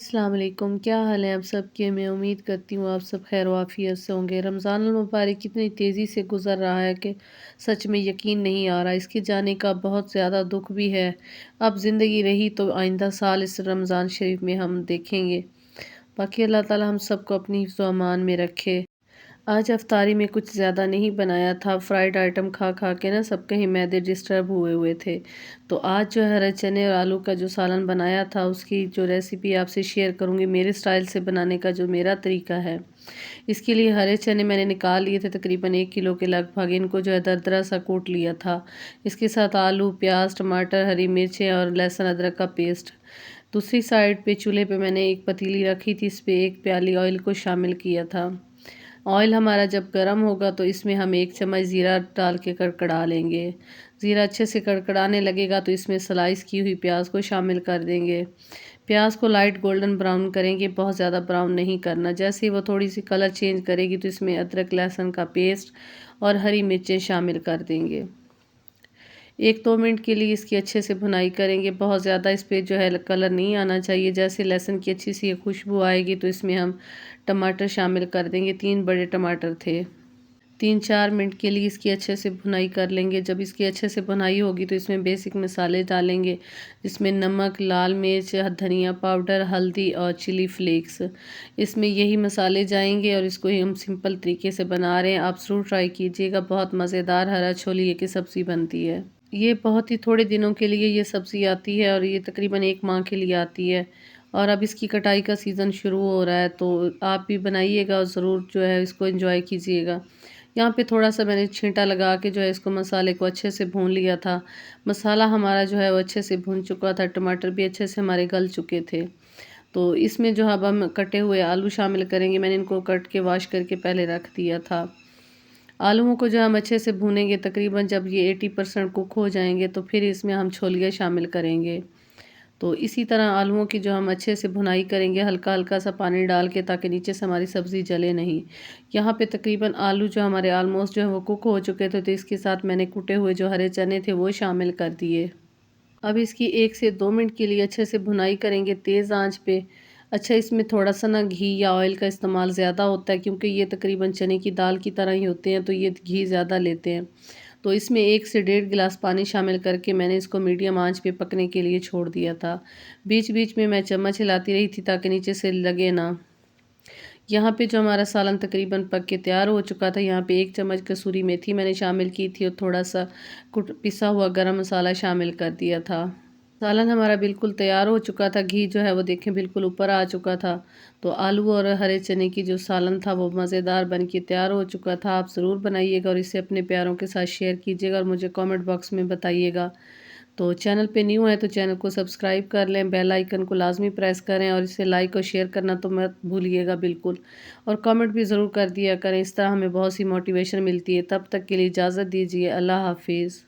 अस्सलाम वालेकुम, क्या हाल है आप सबके। मैं उम्मीद करती हूँ आप सब खैर वाफियत से होंगे। रमज़ानुल मुबारक कितनी तेज़ी से गुज़र रहा है कि सच में यकीन नहीं आ रहा। इसके जाने का बहुत ज़्यादा दुख भी है। अब ज़िंदगी रही तो आइंदा साल इस रमज़ान शरीफ में हम देखेंगे। बाकी अल्लाह ताला हम सबको अपनी हिफ्ज़ व अमान में रखे। आज अफ्तारी में कुछ ज़्यादा नहीं बनाया था। फ्राइड आइटम खा खा के ना सब कहीं मैदे डिस्टर्ब हुए हुए थे। तो आज जो है हरे चने और आलू का जो सालन बनाया था उसकी जो रेसिपी आपसे शेयर करूँगी मेरे स्टाइल से बनाने का जो मेरा तरीका है। इसके लिए हरे चने मैंने निकाल लिए थे तकरीबन 1 किलो के लगभग। इनको जो है दरदरा सा कूट लिया था। इसके साथ आलू, प्याज, टमाटर, हरी मिर्चें और लहसुन अदरक का पेस्ट। दूसरी साइड पे चूल्हे पे मैंने एक पतीली रखी थी, इस पे 1 प्याली ऑयल को शामिल किया था। ऑयल हमारा जब गर्म होगा तो इसमें हम 1 चम्मच ज़ीरा डाल के कड़कड़ा लेंगे। ज़ीरा अच्छे से कड़कड़ाने लगेगा तो इसमें स्लाइस की हुई प्याज को शामिल कर देंगे। प्याज को लाइट गोल्डन ब्राउन करेंगे, बहुत ज़्यादा ब्राउन नहीं करना। जैसे ही वो थोड़ी सी कलर चेंज करेगी तो इसमें अदरक लहसुन का पेस्ट और हरी मिर्चें शामिल कर देंगे। 1-2 मिनट के लिए इसकी अच्छे से भुनाई करेंगे। बहुत ज़्यादा इस पे जो है कलर नहीं आना चाहिए। जैसे लहसुन की अच्छी सी खुशबू आएगी तो इसमें हम टमाटर शामिल कर देंगे। 3 बड़े टमाटर थे। 3-4 मिनट के लिए इसकी अच्छे से भुनाई कर लेंगे। जब इसकी अच्छे से भुनाई होगी तो इसमें बेसिक मसाले डालेंगे, जिसमें नमक, लाल मिर्च, धनिया पाउडर, हल्दी और चिली फ्लेक्स। इसमें यही मसाले जाएंगे और इसको ही हम सिंपल तरीके से बना रहे हैं। आप ज़रूर ट्राई कीजिएगा, बहुत मज़ेदार हरा छोलिए की सब्ज़ी बनती है। ये बहुत ही थोड़े दिनों के लिए ये सब्ज़ी आती है और ये तकरीबन 1 माह के लिए आती है। और अब इसकी कटाई का सीज़न शुरू हो रहा है तो आप भी बनाइएगा और ज़रूर जो है इसको एंजॉय कीजिएगा। यहाँ पे थोड़ा-सा मैंने छींटा लगा के जो है इसको मसाले को अच्छे से भून लिया था। मसाला हमारा जो है वो अच्छे से भुन चुका था, टमाटर भी अच्छे से हमारे गल चुके थे। तो इसमें जो अब हम कटे हुए आलू शामिल करेंगे। मैंने इनको कट के वॉश करके पहले रख दिया था। आलूओं को जो हम अच्छे से भूनेंगे, तकरीबन जब ये 80% कुक हो जाएंगे तो फिर इसमें हम छोलिए शामिल करेंगे। तो इसी तरह आलूओं की जो हम अच्छे से भुनाई करेंगे, हल्का हल्का सा पानी डाल के, ताकि नीचे से हमारी सब्ज़ी जले नहीं। यहाँ पे तकरीबन आलू जो हमारे ऑलमोस्ट जो है वो कुक हो चुके थे, तो इसके साथ मैंने कुटे हुए जो हरे चने थे वो शामिल कर दिए। अब इसकी 1 से 2 मिनट के लिए अच्छे से भुनाई करेंगे तेज़ आंच पे। अच्छा, इसमें थोड़ा-सा ना घी या ऑयल का इस्तेमाल ज़्यादा होता है, क्योंकि ये तकरीबन चने की दाल की तरह ही होते हैं, तो ये घी ज़्यादा लेते हैं। तो इसमें 1 से डेढ़ गिलास पानी शामिल करके मैंने इसको मीडियम आंच पे पकने के लिए छोड़ दिया था। बीच-बीच में मैं चम्मच हिलाती रही थी ताकि नीचे से लगे ना। यहाँ पे जो हमारा सालन तकरीबन पक के तैयार हो चुका था, यहाँ पे 1 चम्मच कसूरी मेथी मैंने शामिल की थी और थोड़ा-सा पिसा हुआ गरम मसाला शामिल कर दिया था। सालन हमारा बिल्कुल तैयार हो चुका था। घी जो है वो देखें बिल्कुल ऊपर आ चुका था। तो आलू और हरे चने की जो सालन था वो मज़ेदार बन के तैयार हो चुका था। आप ज़रूर बनाइएगा और इसे अपने प्यारों के साथ शेयर कीजिएगा और मुझे कमेंट बॉक्स में बताइएगा। तो चैनल पे न्यू है तो चैनल को सब्सक्राइब कर लें, बेल आइकन को लाज़मी प्रेस करें और इसे लाइक और शेयर करना तो मत भूलिएगा बिल्कुल। और कमेंट भी ज़रूर कर दिया करें, इस तरह हमें बहुत सी मोटिवेशन मिलती है। तब तक के लिए इजाज़त दीजिए। अल्लाह हाफ़िज़।